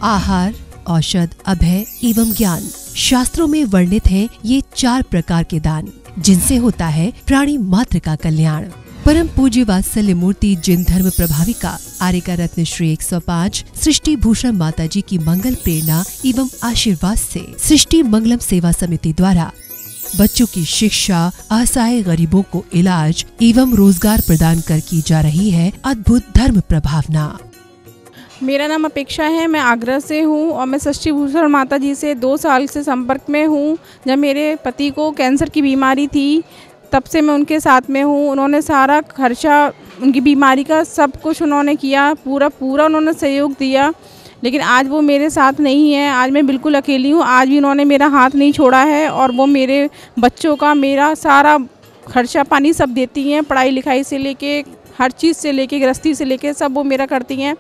आहार, औषध, अभय एवं ज्ञान। शास्त्रों में वर्णित हैं ये 4 प्रकार के दान, जिनसे होता है प्राणी मात्र का कल्याण। परम पूज्य वात्सल्य मूर्ति जिन धर्म प्रभाविका आर्यका रत्न श्री 105 सृष्टि भूषण माता जी की मंगल प्रेरणा एवं आशीर्वाद से सृष्टि मंगलम सेवा समिति द्वारा बच्चों की शिक्षा, असहाय गरीबों को इलाज एवं रोजगार प्रदान कर की जा रही है अद्भुत धर्म प्रभावना। मेरा नाम अपेक्षा है, मैं आगरा से हूँ और मैं सृष्टि भूषण माता जी से 2 साल से संपर्क में हूँ। जब मेरे पति को कैंसर की बीमारी थी तब से मैं उनके साथ में हूँ। उन्होंने सारा खर्चा उनकी बीमारी का सब कुछ उन्होंने किया, पूरा उन्होंने सहयोग दिया। लेकिन आज वो मेरे साथ नहीं है, आज मैं बिल्कुल अकेली हूँ। आज भी उन्होंने मेरा हाथ नहीं छोड़ा है और वो मेरे बच्चों का मेरा सारा खर्चा पानी सब देती हैं, पढ़ाई लिखाई से लेके हर चीज़ से लेके गृहस्थी से लेके सब वो मेरा करती हैं।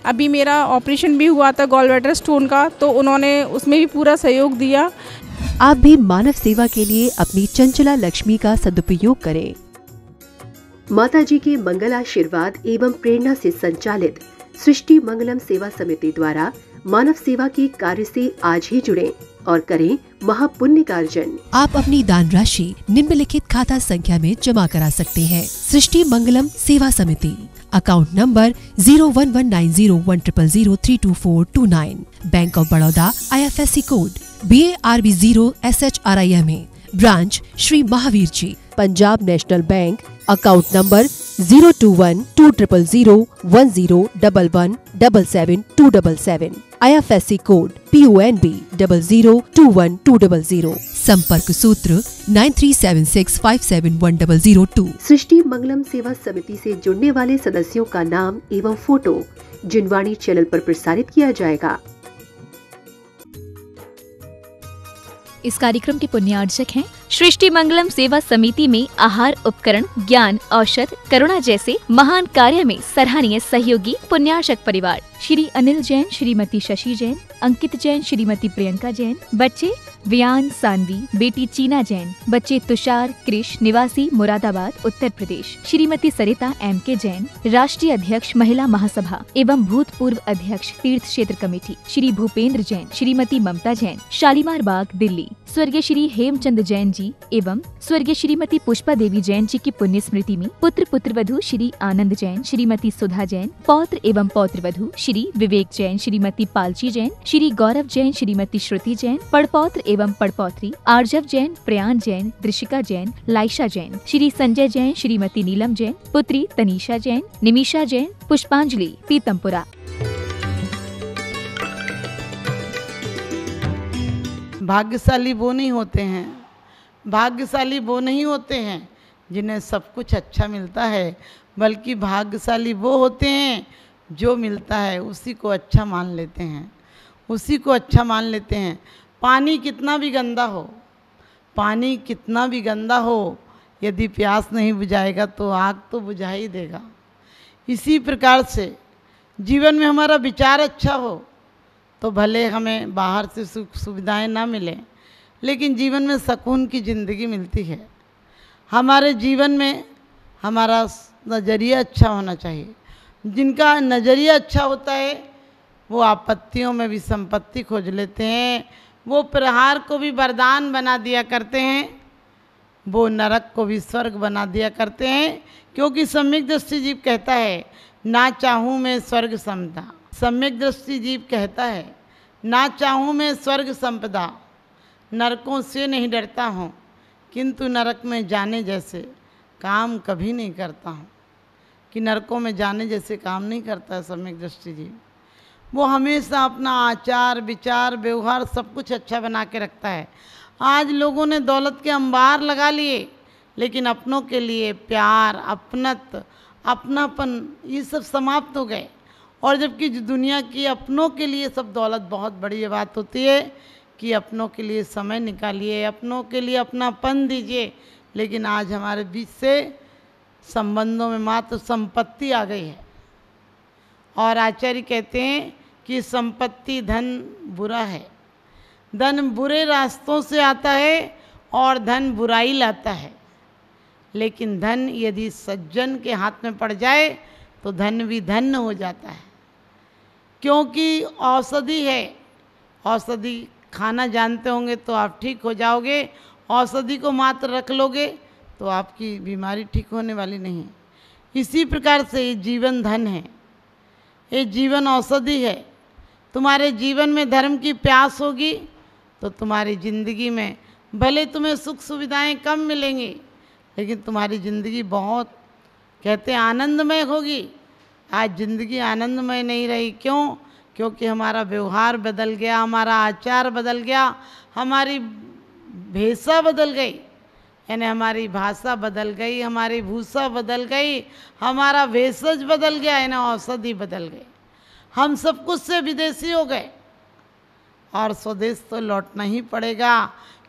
अभी मेरा ऑपरेशन भी हुआ था गॉलब्लैडर स्टोन का, तो उन्होंने उसमें भी पूरा सहयोग दिया। आप भी मानव सेवा के लिए अपनी चंचला लक्ष्मी का सदुपयोग करें। माता जी के मंगल आशीर्वाद एवं प्रेरणा से संचालित सृष्टि मंगलम सेवा समिति द्वारा मानव सेवा के कार्य से आज ही जुड़ें और करें महापुण्य का अर्जन। आप अपनी दान राशि निम्नलिखित खाता संख्या में जमा करा सकते हैं। सृष्टि Mangalam Seva Samiti, account number 01190100032429, Bank of Baroda, IFSC code BARB 0SHRIMA, branch Shri Mahavir ji, Punjab national bank, account number 021200101177 IFSC code PONB 0021200, संपर्क सूत्र 9376571002। सृष्टि मंगलम सेवा समिति से जुड़ने वाले सदस्यों का नाम एवं फोटो जिनवाणी चैनल पर प्रसारित किया जाएगा। इस कार्यक्रम के पुण्यार्जक हैं सृष्टि मंगलम सेवा समिति में आहार उपकरण, ज्ञान, औषध, करुणा जैसे महान कार्य में सराहनीय सहयोगी पुण्यार्जक परिवार श्री अनिल जैन, श्रीमती शशि जैन, अंकित जैन, श्रीमती प्रियंका जैन, बच्चे वियान सानवी, बेटी चीना जैन, बच्चे तुषार कृष, निवासी मुरादाबाद उत्तर प्रदेश, श्रीमती सरिता MK जैन, राष्ट्रीय अध्यक्ष महिला महासभा एवं भूतपूर्व अध्यक्ष तीर्थ क्षेत्र कमेटी श्री भूपेंद्र जैन, श्रीमती ममता जैन, शालीमार बाग दिल्ली, स्वर्गीय श्री हेमचंद जैन जी एवं स्वर्गीय श्रीमती पुष्पा देवी जैन जी की पुण्य स्मृति में पुत्र पुत्रवधू श्री आनंद जैन, श्रीमती सुधा जैन, पौत्र एवं पौत्रवधू श्री विवेक जैन, श्रीमती पालची जैन, श्री गौरव जैन, श्रीमती श्रुति जैन, पड़पौत्र एवं पड़पौत्री आर्जव जैन, प्रयान जैन, दृशिका जैन, लाइशा जैन, श्री संजय जैन, श्रीमती नीलम जैन, पुत्री तनीषा जैन, निमिषा जैन, पुष्पांजलि पीतमपुरा। भाग्यशाली वो नहीं होते हैं, भाग्यशाली वो नहीं होते हैं जिन्हें सब कुछ अच्छा मिलता है, बल्कि भाग्यशाली वो होते हैं जो मिलता है उसी को अच्छा मान लेते हैं, उसी को अच्छा मान लेते हैं। पानी कितना भी गंदा हो, पानी कितना भी गंदा हो, यदि प्यास नहीं बुझाएगा तो आग तो बुझा ही देगा। इसी प्रकार से जीवन में हमारा विचार अच्छा हो तो भले हमें बाहर से सुख सुविधाएं ना मिलें, लेकिन जीवन में सुकून की ज़िंदगी मिलती है। हमारे जीवन में हमारा नज़रिया अच्छा होना चाहिए। जिनका नज़रिया अच्छा होता है वो आपत्तियों में भी संपत्ति खोज लेते हैं, वो प्रहार को भी वरदान बना दिया करते हैं, वो नरक को भी स्वर्ग बना दिया करते हैं। क्योंकि सम्यक दृष्टि जीव कहता है ना चाहूँ मैं स्वर्ग संपदा, सम्यक दृष्टि जीव कहता है ना चाहूँ मैं स्वर्ग संपदा, नरकों से नहीं डरता हूँ किंतु नरक में जाने जैसे काम कभी नहीं करता हूँ। कि नरकों में जाने जैसे काम नहीं करता है सम्यक दृष्टि जीव। वो हमेशा अपना आचार विचार व्यवहार सब कुछ अच्छा बना के रखता है। आज लोगों ने दौलत के अंबार लगा लिए, लेकिन अपनों के लिए प्यार, अपनत, अपनापन ये सब समाप्त हो गए। और जबकि दुनिया की अपनों के लिए सब दौलत बहुत बड़ी बात होती है कि अपनों के लिए समय निकालिए, अपनों के लिए अपनापन दीजिए। लेकिन आज हमारे बीच से संबंधों में मात्र संपत्ति आ गई है। और आचार्य कहते हैं कि संपत्ति धन बुरा है, धन बुरे रास्तों से आता है और धन बुराई लाता है। लेकिन धन यदि सज्जन के हाथ में पड़ जाए तो धन भी धन्य हो जाता है। क्योंकि औषधि है। औषधि खाना जानते होंगे तो आप ठीक हो जाओगे, औषधि को मात्र रख लोगे तो आपकी बीमारी ठीक होने वाली नहीं है। इसी प्रकार से ये जीवन धन है, ये जीवन औषधि है। तुम्हारे जीवन में धर्म की प्यास होगी तो तुम्हारी ज़िंदगी में भले तुम्हें सुख सुविधाएं कम मिलेंगी, लेकिन तुम्हारी ज़िंदगी बहुत कहते हैं आनंदमय होगी। आज ज़िंदगी आनंदमय नहीं रही, क्यों? क्योंकि हमारा व्यवहार बदल गया, हमारा आचार बदल गया, हमारी भेषा बदल गई, यानी हमारी भाषा बदल गई, हमारी भूषा बदल गई, हमारा भेषज बदल गया, यानी औषधि बदल गई। हम सब कुछ से विदेशी हो गए और स्वदेश तो लौटना ही पड़ेगा,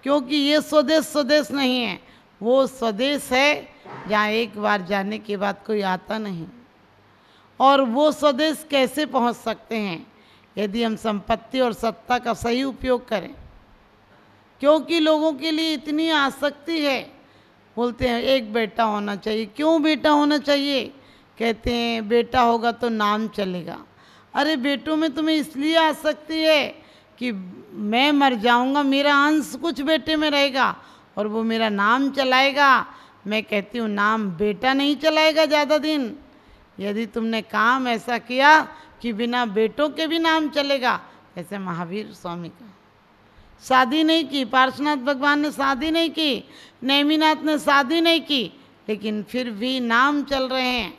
क्योंकि ये स्वदेश स्वदेश नहीं है, वो स्वदेश है जहाँ एक बार जाने के बाद कोई आता नहीं। और वो स्वदेश कैसे पहुँच सकते हैं? यदि हम संपत्ति और सत्ता का सही उपयोग करें। क्योंकि लोगों के लिए इतनी आसक्ति है, बोलते हैं एक बेटा होना चाहिए। क्यों बेटा होना चाहिए? कहते हैं बेटा होगा तो नाम चलेगा। अरे बेटों में तुम्हें इसलिए आसक्ति है कि मैं मर जाऊंगा, मेरा अंश कुछ बेटे में रहेगा और वो मेरा नाम चलाएगा। मैं कहती हूँ नाम बेटा नहीं चलाएगा ज़्यादा दिन। यदि तुमने काम ऐसा किया कि बिना बेटों के भी नाम चलेगा, जैसे महावीर स्वामी का शादी नहीं की, पार्श्वनाथ भगवान ने शादी नहीं की, नेमिनाथ ने शादी नहीं की, लेकिन फिर भी नाम चल रहे हैं।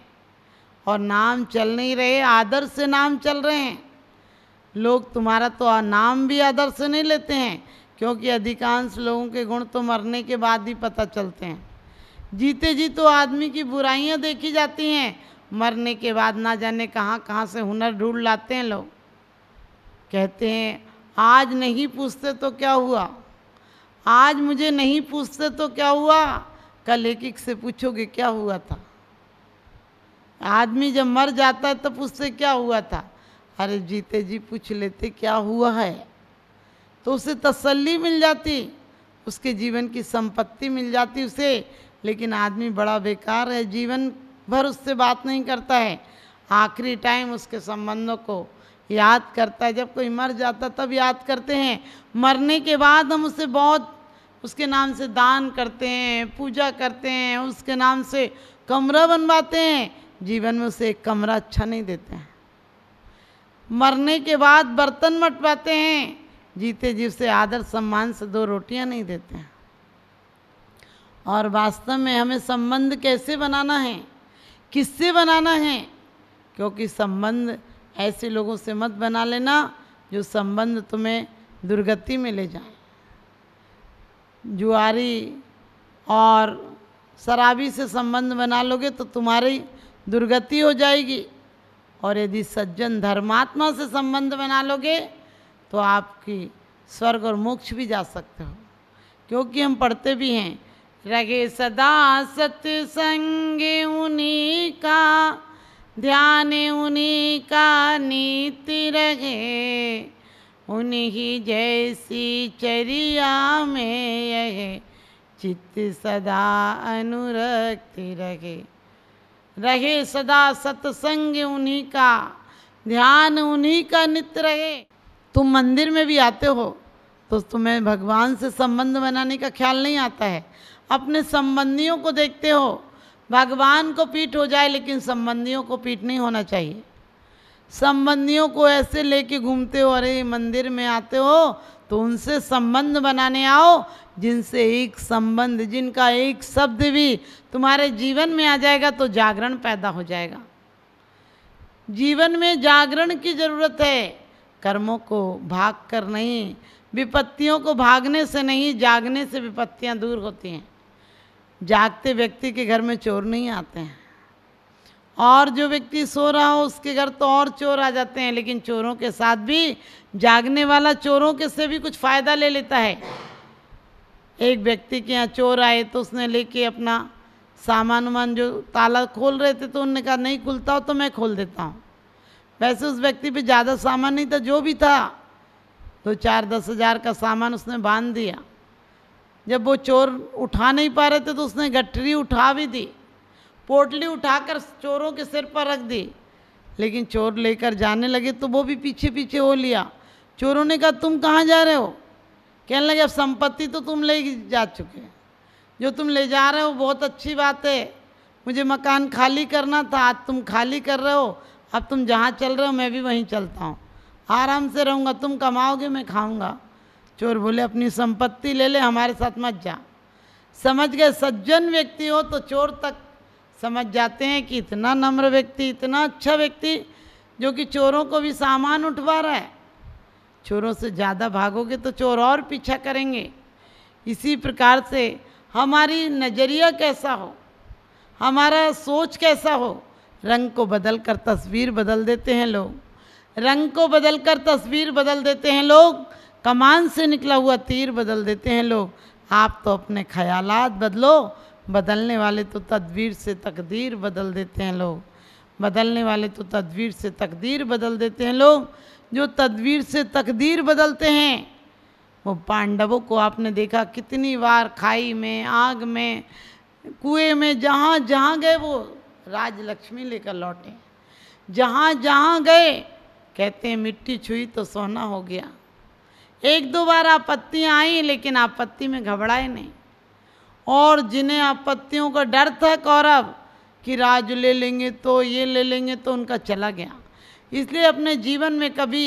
और नाम चल नहीं रहे, आदर से नाम चल रहे हैं। लोग तुम्हारा तो नाम भी आदर से नहीं लेते हैं, क्योंकि अधिकांश लोगों के गुण तो मरने के बाद ही पता चलते हैं। जीते जी तो आदमी की बुराइयां देखी जाती हैं, मरने के बाद ना जाने कहाँ कहाँ से हुनर ढूंढ लाते हैं लोग। कहते हैं आज नहीं पूछते तो क्या हुआ, आज मुझे नहीं पूछते तो क्या हुआ, कल एक से पूछोगे क्या हुआ था। आदमी जब मर जाता है तो पूछते क्या हुआ था, अरे जीते जी पूछ लेते क्या हुआ है, तो उसे तसल्ली मिल जाती, उसके जीवन की संपत्ति मिल जाती उसे। लेकिन आदमी बड़ा बेकार है, जीवन भर उससे बात नहीं करता है, आखिरी टाइम उसके संबंधों को याद करता है। जब कोई मर जाता तब याद करते हैं, मरने के बाद हम उसे बहुत उसके नाम से दान करते हैं, पूजा करते हैं, उसके नाम से कमरा बनवाते हैं, जीवन में उसे एक कमरा अच्छा नहीं देते हैं। मरने के बाद बर्तन मटवाते हैं, जीते जी उसे आदर सम्मान से 2 रोटियां नहीं देते हैं। और वास्तव में हमें संबंध कैसे बनाना है, किससे बनाना है? क्योंकि संबंध ऐसे लोगों से मत बना लेना जो संबंध तुम्हें दुर्गति में ले जाए। जुआरी और शराबी से संबंध बना लोगे तो तुम्हारी दुर्गति हो जाएगी। और यदि सज्जन धर्मात्मा से संबंध बना लोगे तो आपकी स्वर्ग और मोक्ष भी जा सकते हो। क्योंकि हम पढ़ते भी हैं, रगे सदा सत्संग उन्हीं का, ध्यान उन्हीं का नीति रहे, उन्हीं जैसी चर्या में यह चित्त सदा अनुरक्ति रहे। रहे सदा सत्संग उन्हीं का, ध्यान उन्हीं का नित्य रहे। तुम मंदिर में भी आते हो तो तुम्हें भगवान से संबंध बनाने का ख्याल नहीं आता है, अपने संबंधियों को देखते हो। भगवान को पीठ हो जाए लेकिन संबंधियों को पीठ नहीं होना चाहिए। संबंधियों को ऐसे लेके घूमते हो, अरे मंदिर में आते हो तो उनसे संबंध बनाने आओ जिनसे एक संबंध, जिनका एक शब्द भी तुम्हारे जीवन में आ जाएगा तो जागरण पैदा हो जाएगा। जीवन में जागरण की जरूरत है, कर्मों को भाग कर नहीं, विपत्तियों को भागने से नहीं, जागने से विपत्तियां दूर होती हैं। जागते व्यक्ति के घर में चोर नहीं आते हैं, और जो व्यक्ति सो रहा हो उसके घर तो और चोर आ जाते हैं। लेकिन चोरों के साथ भी जागने वाला चोरों के से भी कुछ फ़ायदा ले लेता है। एक व्यक्ति के यहाँ चोर आए तो उसने लेके अपना सामान वामान जो ताला खोल रहे थे तो उन्होंने कहा नहीं खुलता हो तो मैं खोल देता हूँ। वैसे उस व्यक्ति पे ज़्यादा सामान नहीं था, जो भी था 2-4-10 हज़ार का सामान उसने बांध दिया। जब वो चोर उठा नहीं पा रहे थे तो उसने गठरी उठा भी दी, पोटली उठाकर चोरों के सिर पर रख दी। लेकिन चोर लेकर जाने लगे तो वो भी पीछे पीछे हो लिया। चोरों ने कहा तुम कहाँ जा रहे हो? कहने लगे अब संपत्ति तो तुम ले जा चुके, जो तुम ले जा रहे हो बहुत अच्छी बात है, मुझे मकान खाली करना था, आज तुम खाली कर रहे हो, अब तुम जहाँ चल रहे हो मैं भी वहीं चलता हूँ, आराम से रहूँगा, तुम कमाओगे मैं खाऊँगा। चोर बोले अपनी संपत्ति ले ले, हमारे साथ मत जा। समझ गए, सज्जन व्यक्ति हो तो चोर तक समझ जाते हैं कि इतना नम्र व्यक्ति, इतना अच्छा व्यक्ति जो कि चोरों को भी सामान उठवा रहा है। चोरों से ज़्यादा भागोगे तो चोर और पीछा करेंगे। इसी प्रकार से हमारी नज़रिया कैसा हो, हमारा सोच कैसा हो, रंग को बदल कर तस्वीर बदल देते हैं लोग, रंग को बदल कर तस्वीर बदल देते हैं लोग, कमान से निकला हुआ तीर बदल देते हैं लोग। आप तो अपने ख्यालात बदलो, बदलने वाले तो तदबीर से तकदीर बदल देते हैं लोग, बदलने वाले तो तदबीर से तकदीर बदल देते हैं लोग। जो तदबीर से तकदीर बदलते हैं वो पांडवों को आपने देखा कितनी बार खाई में, आग में, कुएं में, जहाँ जहाँ गए वो राजलक्ष्मी लेकर लौटे। जहाँ जहाँ गए कहते हैं मिट्टी छुई तो सोना हो गया। एक दो बार आपत्तियाँ आई लेकिन आपत्ति में घबराए नहीं, और जिन्हें आपत्तियों का डर था कौरव कि राज ले लेंगे तो ये ले लेंगे तो उनका चला गया। इसलिए अपने जीवन में कभी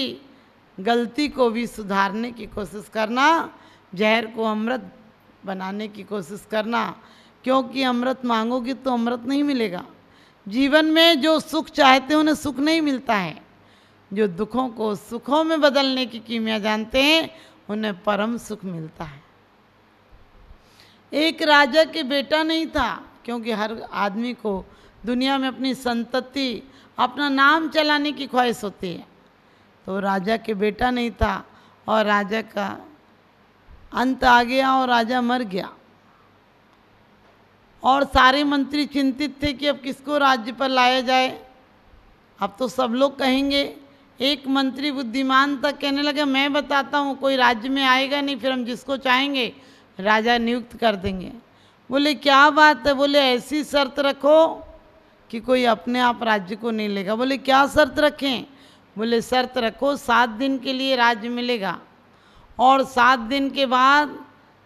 गलती को भी सुधारने की कोशिश करना, जहर को अमृत बनाने की कोशिश करना, क्योंकि अमृत मांगोगी तो अमृत नहीं मिलेगा। जीवन में जो सुख चाहते हैं उन्हें सुख नहीं मिलता है, जो दुखों को सुखों में बदलने की कीमिया जानते हैं उन्हें परम सुख मिलता है। एक राजा के बेटा नहीं था, क्योंकि हर आदमी को दुनिया में अपनी संतति, अपना नाम चलाने की ख्वाहिश होती है। तो राजा के बेटा नहीं था और राजा का अंत आ गया और राजा मर गया। और सारे मंत्री चिंतित थे कि अब किसको राज्य पर लाया जाए। अब तो सब लोग कहेंगे, एक मंत्री बुद्धिमान तक कहने लगे मैं बताता हूँ, कोई राज्य में आएगा नहीं, फिर हम जिसको चाहेंगे राजा नियुक्त कर देंगे। बोले क्या बात है? बोले ऐसी शर्त रखो कि कोई अपने आप राज्य को नहीं लेगा। बोले क्या शर्त रखें? बोले शर्त रखो 7 दिन के लिए राज्य मिलेगा और 7 दिन के बाद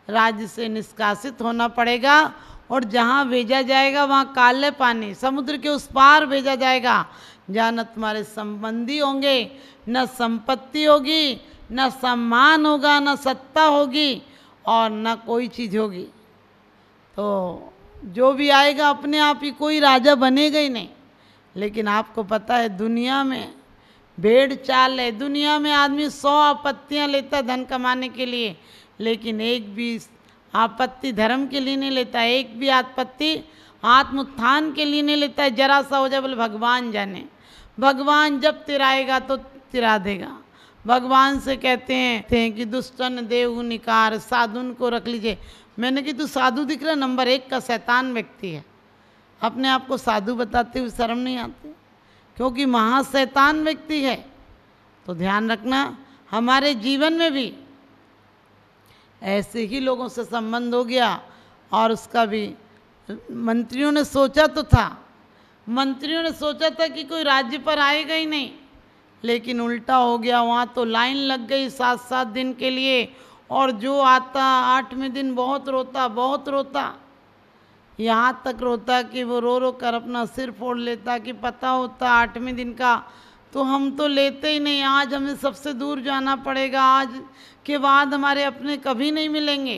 राज्य से निष्कासित होना पड़ेगा, और जहाँ भेजा जाएगा वहाँ काले पानी, समुद्र के उस पार भेजा जाएगा, जहाँ न तुम्हारे संबंधी होंगे, न संपत्ति होगी, न सम्मान होगा, न सत्ता होगी और न कोई चीज़ होगी। तो जो भी आएगा अपने आप ही, कोई राजा बनेगा ही नहीं। लेकिन आपको पता है दुनिया में भेड़ चाल है, दुनिया में आदमी 100 आपत्तियाँ लेता है धन कमाने के लिए, लेकिन एक भी आपत्ति धर्म के लिए नहीं लेता, एक भी आपत्ति आत्मोत्थान के लिए नहीं लेता है। जरा सा हो जाए बोले भगवान जाने, भगवान जब तिराएगा तो तिरा देगा। भगवान से कहते हैं कि दुष्टन देव निकार, साधुन को रख लीजिए। मैंने कि तू साधु दिख रहा, नंबर 1 का शैतान व्यक्ति है। अपने आप को साधु बताते हुए शर्म नहीं आती, क्योंकि महाशैतान व्यक्ति है। तो ध्यान रखना, हमारे जीवन में भी ऐसे ही लोगों से संबंध हो गया। और उसका भी मंत्रियों ने सोचा तो था, मंत्रियों ने सोचा था कि कोई राज्य पर आएगा ही नहीं, लेकिन उल्टा हो गया। वहाँ तो लाइन लग गई 7-7 दिन के लिए, और जो आता 8वें दिन बहुत रोता, बहुत रोता, यहाँ तक रोता कि वो रो रो कर अपना सिर फोड़ लेता कि पता होता 8वें दिन का तो हम तो लेते ही नहीं, आज हमें सबसे दूर जाना पड़ेगा, आज के बाद हमारे अपने कभी नहीं मिलेंगे।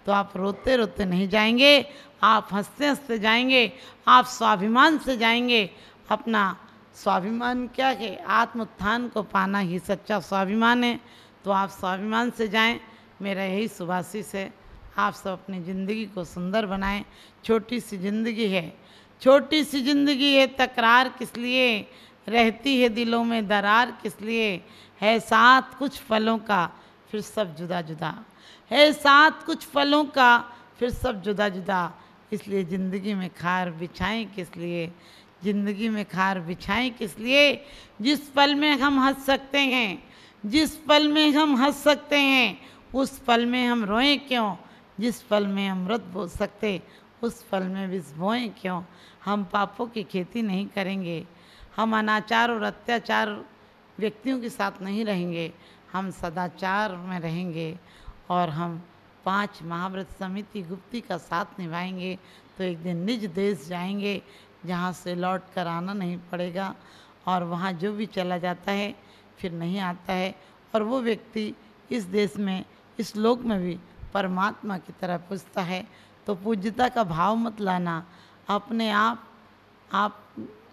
तो आप रोते रोते नहीं जाएंगे, आप हंसते हंसते जाएंगे, आप स्वाभिमान से जाएंगे। अपना स्वाभिमान क्या है? आत्मोत्थान को पाना ही सच्चा स्वाभिमान है। तो आप स्वाभिमान से जाएं, मेरा यही सुभाषिस है। आप सब अपनी ज़िंदगी को सुंदर बनाएं। छोटी सी ज़िंदगी है, छोटी सी ज़िंदगी है, तकरार किस लिए, रहती है दिलों में दरार किस लिए, है साथ कुछ फलों का फिर सब जुदा जुदा, है साथ कुछ फलों का फिर सब जुदा जुदा। इसलिए ज़िंदगी में खार बिछाएं किस लिए, ज़िंदगी में खार बिछाएं किस लिए। जिस पल में हम हंस सकते हैं, जिस पल में हम हंस सकते हैं, उस पल में हम रोएं क्यों। जिस पल में हम अमृत बो सकते, उस पल में विष बोएं क्यों। हम पापों की खेती नहीं करेंगे, हम अनाचार और अत्याचार व्यक्तियों के साथ नहीं रहेंगे, हम सदाचार में रहेंगे और हम 5 महाव्रत समिति गुप्ती का साथ निभाएंगे तो एक दिन निज देश जाएंगे जहाँ से लौट कर आना नहीं पड़ेगा। और वहाँ जो भी चला जाता है फिर नहीं आता है, और वो व्यक्ति इस देश में, इस लोक में भी परमात्मा की तरह पूजता है। तो पूज्यता का भाव मत लाना, अपने आप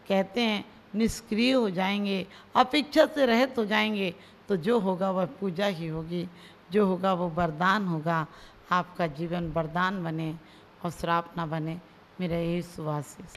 कहते हैं निष्क्रिय हो जाएंगे, अपेक्षा से रहित हो जाएंगे, तो जो होगा वह पूजा ही होगी, जो होगा वो वरदान होगा। आपका जीवन वरदान बने और श्राप ना बने, मेरा यही शुभ आशीष।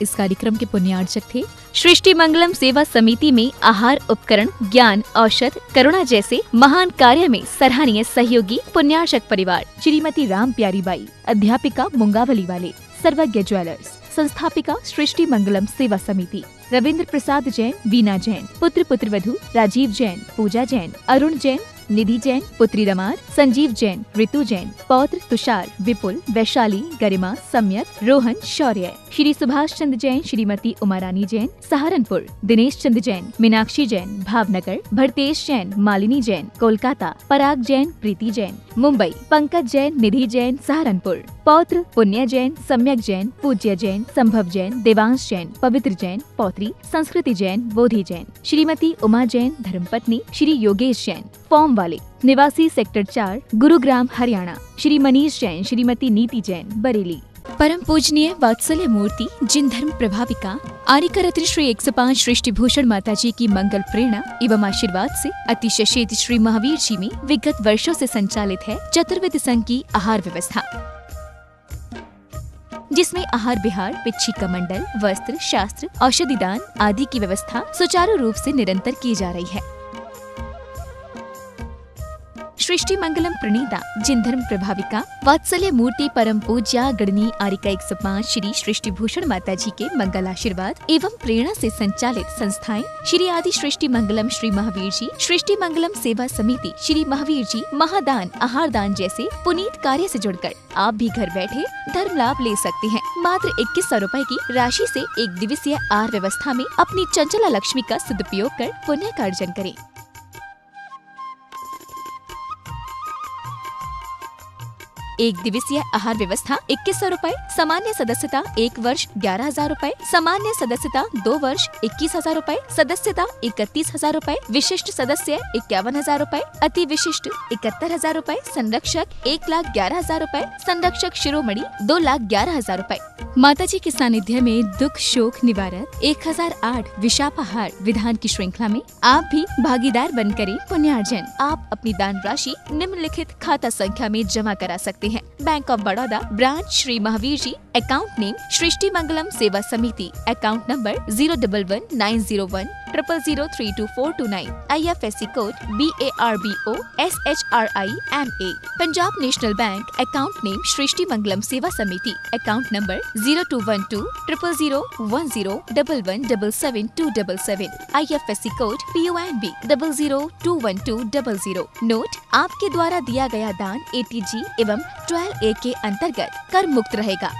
इस कार्यक्रम के पुण्यार्चक थे सृष्टि मंगलम सेवा समिति में आहार उपकरण, ज्ञान, औषध, करुणा जैसे महान कार्य में सराहनीय सहयोगी पुण्यार्चक परिवार श्रीमती राम प्यारी बाई, अध्यापिका मुंगावली वाले, सर्वज्ञ ज्वेलर्स, संस्थापिका सृष्टि मंगलम सेवा समिति, रविंद्र प्रसाद जैन, वीना जैन, पुत्र पुत्रवधू राजीव जैन, पूजा जैन, अरुण जैन, निधि जैन, पुत्री रमार, संजीव जैन, ऋतु जैन, पौत्र तुषार, विपुल, वैशाली, गरिमा, सम्यक, रोहन, शौर्य, श्री सुभाष चंद्र जैन, श्रीमती उमारानी जैन, सहारनपुर, दिनेश चंद्र जैन, मीनाक्षी जैन, भावनगर, भरतेश जैन, मालिनी जैन, कोलकाता, पराग जैन, प्रीति जैन, मुंबई, पंकज जैन, निधि जैन, सहारनपुर, पौत्र पुण्य जैन, सम्यक जैन, पूज्य जैन, संभव जैन, देवांश जैन, पवित्र जैन, पौत्री, संस्कृति जैन, बोधि जैन, श्रीमती उमा जैन, धर्मपत्नी, श्री योगेश जैन, फॉर्म वाले, निवासी सेक्टर 4, गुरुग्राम, हरियाणा, श्री मनीष जैन, श्रीमती नीति जैन, बरेली। परम पूजनीय वात्सल्य मूर्ति जिन धर्म प्रभाविका आरिका रत्न श्री 105 सृष्टि भूषण माता जी की मंगल प्रेरणा एवं आशीर्वाद से अतिशय शेत श्री महावीर जी में विगत वर्षों से संचालित है चतुर्विध संघ की आहार व्यवस्था, जिसमें आहार विहार, पिच्छी कमंडल, वस्त्र, शास्त्र, औषधि दान आदि की व्यवस्था सुचारू रूप से निरंतर की जा रही है। सृष्टि मंगलम प्रणीता जिन धर्म प्रभाविका वात्सल्य मूर्ति परम पूज्या गणनी आरिका 105 श्री सृष्टि भूषण माता जी के मंगल आशीर्वाद एवं प्रेरणा से संचालित संस्थाएं श्री आदि सृष्टि मंगलम श्री महावीर जी, सृष्टि मंगलम सेवा समिति, श्री महावीर जी, महादान, आहार दान जैसे पुनीत कार्य से जुड़कर आप भी घर बैठे धर्म लाभ ले सकते हैं। मात्र 2100 रुपए की राशि से एक दिवसीय आहार व्यवस्था में अपनी चंचला लक्ष्मी का सदुपयोग कर पुण्य का अर्जन करें। एक दिवसीय आहार व्यवस्था 2100 रुपए, सामान्य सदस्यता 1 वर्ष 11,000 रुपए, सामान्य सदस्यता 2 वर्ष 21,000 रुपए, सदस्यता 31,000 रुपए, विशिष्ट सदस्य 51,000 रुपए, अति विशिष्ट 71,000 रुपए, संरक्षक 1,11,000 रुपए, संरक्षक शिरोमणि 2,11,000 रुपए। माता जी के सानिध्य में दुख शोक निवारक 1008 विशापाहार विधान की श्रृंखला में आप भी भागीदार बन करें पुण्यार्जन। आप अपनी दान राशि निम्नलिखित खाता संख्या में जमा करा सकते हैं। Bank of Baroda, branch Shri Mahavir ji, account name Srishti Mangalam Seva Samiti, account number 0119010 000322429, IFSC code BARBO SHRIMA। Punjab national bank, account name Srishti Mangalam Seva Samiti, account number 0212 00010117777, IFSC code PONB 0021200। Note, आपके द्वारा दिया गया दान ATG एवं 12A के अंतर्गत कर मुक्त रहेगा।